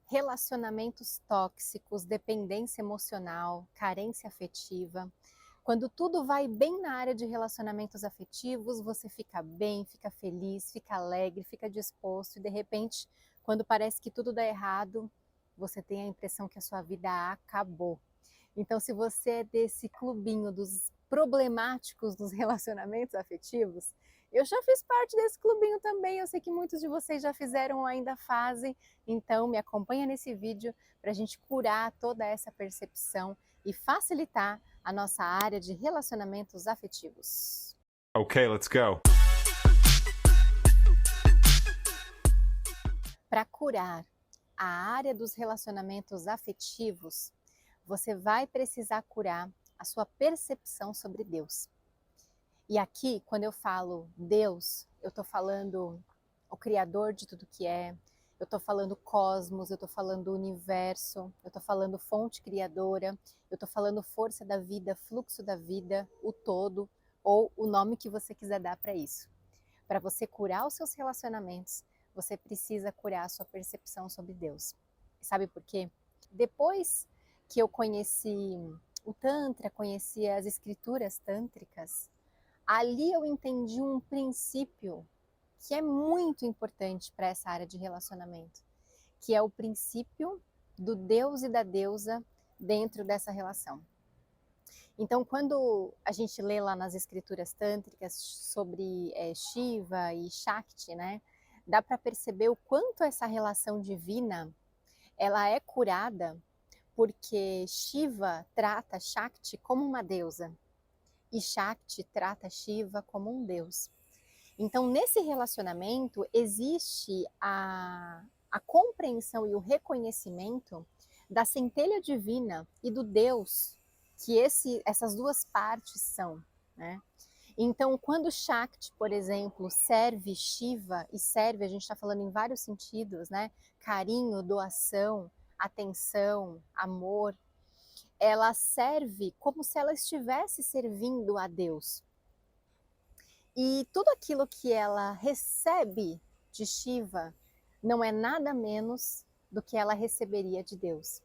relacionamentos tóxicos, dependência emocional, carência afetiva. Quando tudo vai bem na área de relacionamentos afetivos, você fica bem, fica feliz, fica alegre, fica disposto e de repente, quando parece que tudo dá errado, você tem a impressão que a sua vida acabou. Então, se você é desse clubinho dos problemáticos nos relacionamentos afetivos, eu já fiz parte desse clubinho também, eu sei que muitos de vocês já fizeram ou ainda fazem, então me acompanha nesse vídeo para a gente curar toda essa percepção e facilitar a nossa área de relacionamentos afetivos. Okay, let's go. Para curar a área dos relacionamentos afetivos, você vai precisar curar a sua percepção sobre Deus. E aqui, quando eu falo Deus, eu estou falando o Criador de tudo que é, eu estou falando cosmos, eu estou falando universo, eu estou falando fonte criadora, eu estou falando força da vida, fluxo da vida, o todo, ou o nome que você quiser dar para isso. Para você curar os seus relacionamentos, você precisa curar a sua percepção sobre Deus. Sabe por quê? Depois que eu conheci o Tantra, conheci as escrituras tântricas, ali eu entendi um princípio que é muito importante para essa área de relacionamento, que é o princípio do Deus e da deusa dentro dessa relação. Então, quando a gente lê lá nas escrituras tântricas sobre Shiva e Shakti, né, dá para perceber o quanto essa relação divina ela é curada porque Shiva trata Shakti como uma deusa e Shakti trata Shiva como um deus. Então, nesse relacionamento, existe a compreensão e o reconhecimento da centelha divina e do Deus que essas duas partes são, né? Então, quando Shakti, por exemplo, serve Shiva, e serve, a gente está falando em vários sentidos, né? Carinho, doação, atenção, amor, ela serve como se ela estivesse servindo a Deus. E tudo aquilo que ela recebe de Shiva não é nada menos do que ela receberia de Deus.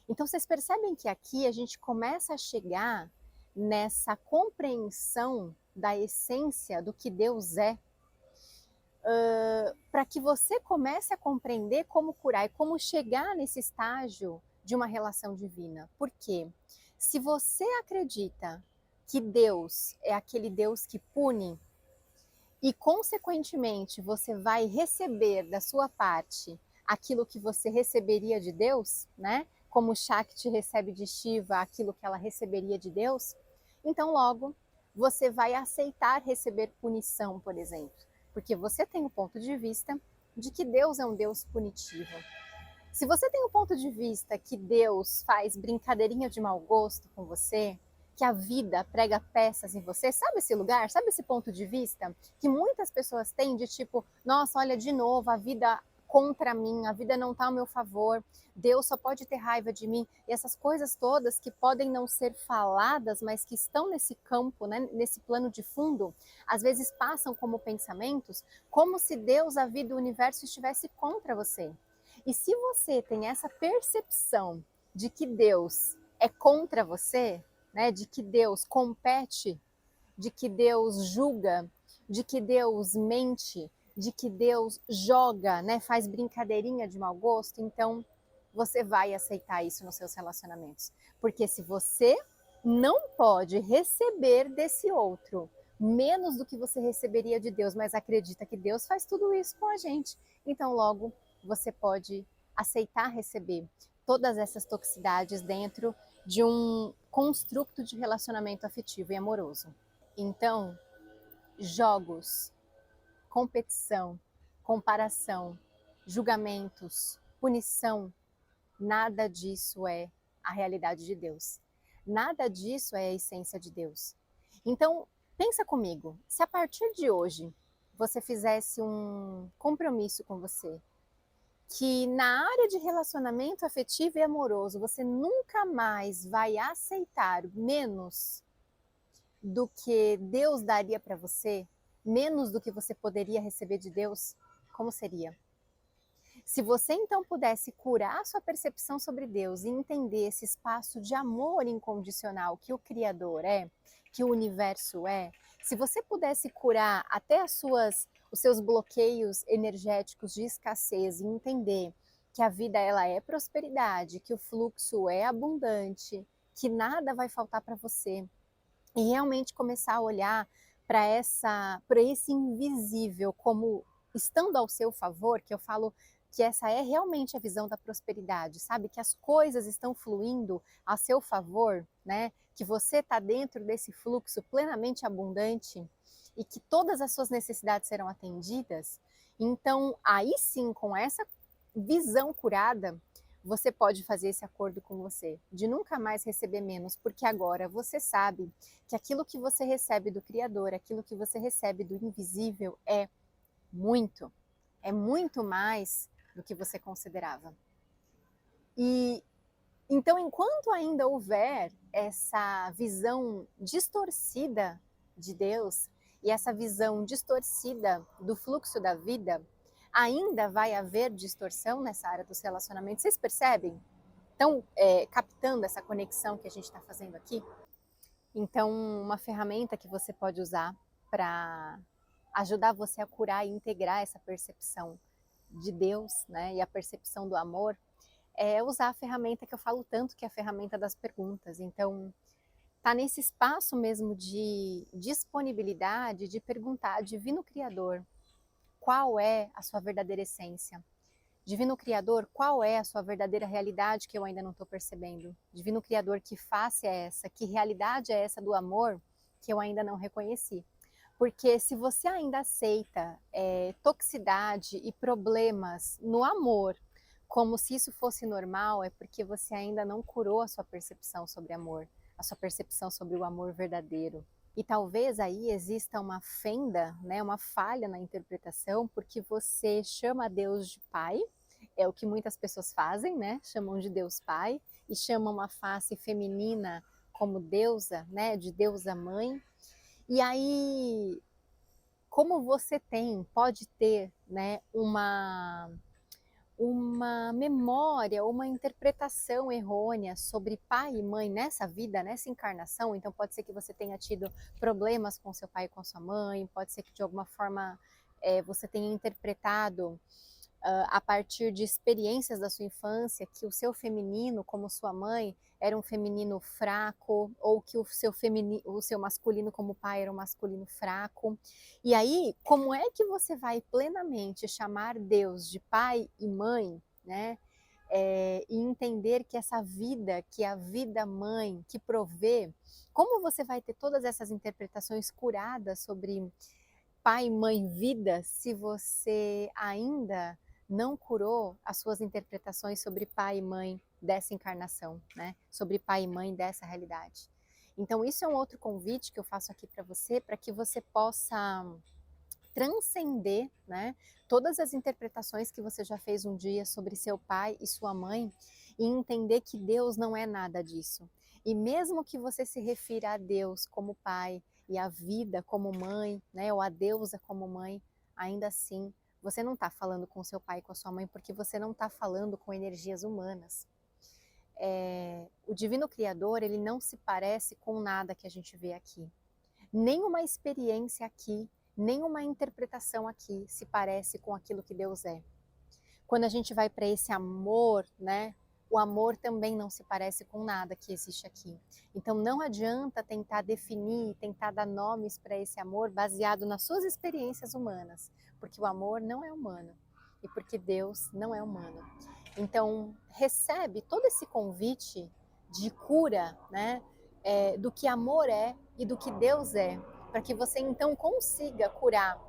Então vocês percebem que aqui a gente começa a chegar nessa compreensão da essência do que Deus é, para que você comece a compreender como curar e como chegar nesse estágio de uma relação divina. Por quê? Se você acredita que Deus é aquele Deus que pune, e, consequentemente, você vai receber da sua parte aquilo que você receberia de Deus, né? Como Shakti recebe de Shiva aquilo que ela receberia de Deus, então logo você vai aceitar receber punição, por exemplo, porque você tem o ponto de vista de que Deus é um Deus punitivo. Se você tem o ponto de vista que Deus faz brincadeirinha de mau gosto com você, que a vida prega peças em você, sabe esse lugar, sabe esse ponto de vista que muitas pessoas têm de tipo, nossa, olha de novo, a vida contra mim, a vida não está ao meu favor, Deus só pode ter raiva de mim, e essas coisas todas que podem não ser faladas, mas que estão nesse campo, né, nesse plano de fundo, às vezes passam como pensamentos, como se Deus, a vida, o universo estivesse contra você. E se você tem essa percepção de que Deus é contra você, né, de que Deus compete, de que Deus julga, de que Deus mente, de que Deus joga, né, faz brincadeirinha de mau gosto, então você vai aceitar isso nos seus relacionamentos. Porque se você não pode receber desse outro menos do que você receberia de Deus, mas acredita que Deus faz tudo isso com a gente, então logo você pode aceitar receber todas essas toxicidades dentro de um construto de relacionamento afetivo e amoroso. Então, jogos, competição, comparação, julgamentos, punição, nada disso é a realidade de Deus. Nada disso é a essência de Deus. Então, pensa comigo, se a partir de hoje você fizesse um compromisso com você, que na área de relacionamento afetivo e amoroso você nunca mais vai aceitar menos do que Deus daria para você, menos do que você poderia receber de Deus, como seria? Se você então pudesse curar a sua percepção sobre Deus e entender esse espaço de amor incondicional que o Criador é, que o universo é, se você pudesse curar até os seus bloqueios energéticos de escassez e entender que a vida ela é prosperidade, que o fluxo é abundante, que nada vai faltar para você, e realmente começar a olhar para esse invisível como estando ao seu favor, que eu falo que essa é realmente a visão da prosperidade, sabe? Que as coisas estão fluindo a seu favor, né? Que você está dentro desse fluxo plenamente abundante e que todas as suas necessidades serão atendidas. Então, aí sim, com essa visão curada, você pode fazer esse acordo com você, de nunca mais receber menos, porque agora você sabe que aquilo que você recebe do Criador, aquilo que você recebe do invisível é muito mais do que você considerava. E então, enquanto ainda houver essa visão distorcida de Deus e essa visão distorcida do fluxo da vida, ainda vai haver distorção nessa área dos relacionamentos. Vocês percebem? Estão captando essa conexão que a gente está fazendo aqui? Então, uma ferramenta que você pode usar para ajudar você a curar e integrar essa percepção de Deus, né, e a percepção do amor, é usar a ferramenta que eu falo tanto, que é a ferramenta das perguntas. Então, tá nesse espaço mesmo de disponibilidade, de perguntar, Divino Criador, qual é a sua verdadeira essência? Divino Criador, qual é a sua verdadeira realidade que eu ainda não estou percebendo? Divino Criador, que face é essa? Que realidade é essa do amor que eu ainda não reconheci? Porque se você ainda aceita toxicidade e problemas no amor, como se isso fosse normal, é porque você ainda não curou a sua percepção sobre amor, a sua percepção sobre o amor verdadeiro. E talvez aí exista uma fenda, né, uma falha na interpretação, porque você chama Deus de Pai, é o que muitas pessoas fazem, né? Chamam de Deus Pai e chamam a face feminina como deusa, né? De deusa mãe. E aí, como você pode ter, né? Uma memória, uma interpretação errônea sobre pai e mãe nessa vida, nessa encarnação. Então pode ser que você tenha tido problemas com seu pai e com sua mãe, pode ser que de alguma forma você tenha interpretado a partir de experiências da sua infância que o seu feminino, como sua mãe, era um feminino fraco, ou que o seu masculino como pai era um masculino fraco. E aí, como é que você vai plenamente chamar Deus de pai e mãe, né? E entender que essa vida, que é a vida mãe, que provê, como você vai ter todas essas interpretações curadas sobre pai, mãe, vida, se você ainda não curou as suas interpretações sobre pai e mãe dessa encarnação, né? Sobre pai e mãe dessa realidade. Então, isso é um outro convite que eu faço aqui para que você possa transcender, né, todas as interpretações que você já fez um dia sobre seu pai e sua mãe e entender que Deus não é nada disso. E mesmo que você se refira a Deus como pai e a vida como mãe, né, ou a deusa como mãe, ainda assim você não está falando com seu pai e com a sua mãe porque você não está falando com energias humanas. O Divino Criador, ele não se parece com nada que a gente vê aqui. Nenhuma experiência aqui, nenhuma interpretação aqui se parece com aquilo que Deus é. Quando a gente vai para esse amor, né? O amor também não se parece com nada que existe aqui. Então não adianta tentar definir, tentar dar nomes para esse amor baseado nas suas experiências humanas, porque o amor não é humano e porque Deus não é humano. Então recebe todo esse convite de cura, né? Do que amor é e do que Deus é, para que você então consiga curar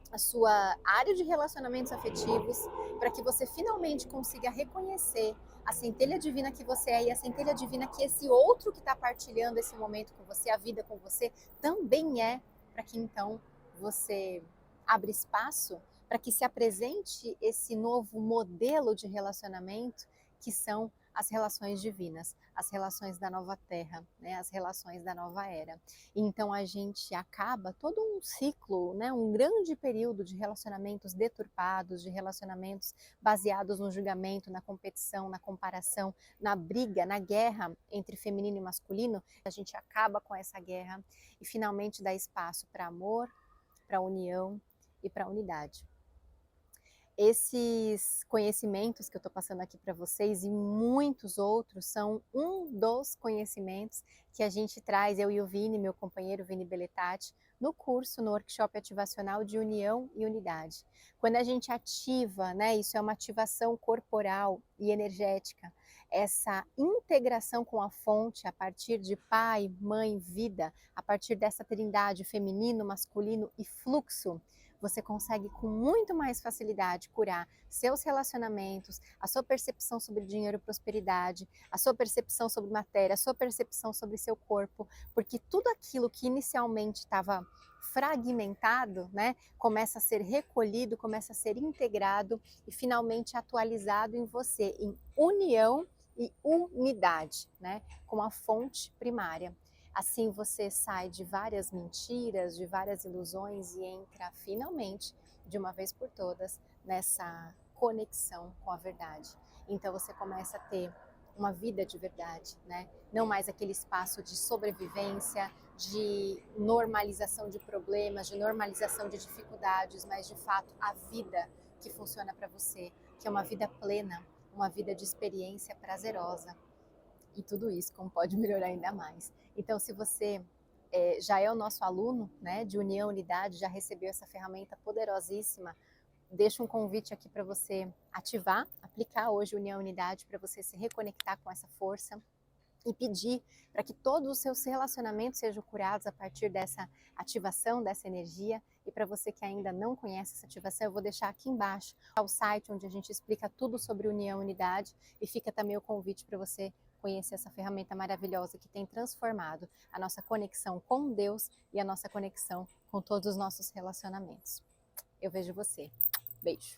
a sua área de relacionamentos afetivos, para que você finalmente consiga reconhecer a centelha divina que você é e a centelha divina que esse outro que está partilhando esse momento com você, a vida com você, também é, para que então você abra espaço para que se apresente esse novo modelo de relacionamento que são as relações divinas, as relações da nova terra, né, as relações da nova era. Então a gente acaba todo um ciclo, né, um grande período de relacionamentos deturpados, de relacionamentos baseados no julgamento, na competição, na comparação, na briga, na guerra entre feminino e masculino. A gente acaba com essa guerra e finalmente dá espaço para amor, para união e para unidade. Esses conhecimentos que eu estou passando aqui para vocês e muitos outros são um dos conhecimentos que a gente traz, eu e o Vini, meu companheiro Vini Belletati, no curso, no workshop ativacional de união e unidade. Quando a gente ativa, né, isso é uma ativação corporal e energética, essa integração com a fonte a partir de pai, mãe, vida, a partir dessa trindade feminino, masculino e fluxo, você consegue com muito mais facilidade curar seus relacionamentos, a sua percepção sobre dinheiro e prosperidade, a sua percepção sobre matéria, a sua percepção sobre seu corpo, porque tudo aquilo que inicialmente estava fragmentado, né, começa a ser recolhido, começa a ser integrado e finalmente atualizado em você, em união e unidade, né, com a fonte primária. Assim você sai de várias mentiras, de várias ilusões e entra finalmente, de uma vez por todas, nessa conexão com a verdade. Então você começa a ter uma vida de verdade, né? Não mais aquele espaço de sobrevivência, de normalização de problemas, de normalização de dificuldades, mas de fato a vida que funciona para você, que é uma vida plena, uma vida de experiência prazerosa. E tudo isso como pode melhorar ainda mais. Então, se você já é o nosso aluno, né, de União e Unidade, já recebeu essa ferramenta poderosíssima, deixo um convite aqui para você ativar, aplicar hoje União e Unidade para você se reconectar com essa força e pedir para que todos os seus relacionamentos sejam curados a partir dessa ativação, dessa energia. E para você que ainda não conhece essa ativação, eu vou deixar aqui embaixo o site onde a gente explica tudo sobre União e Unidade e fica também o convite para você conhecer essa ferramenta maravilhosa que tem transformado a nossa conexão com Deus e a nossa conexão com todos os nossos relacionamentos. Eu vejo você. Beijo.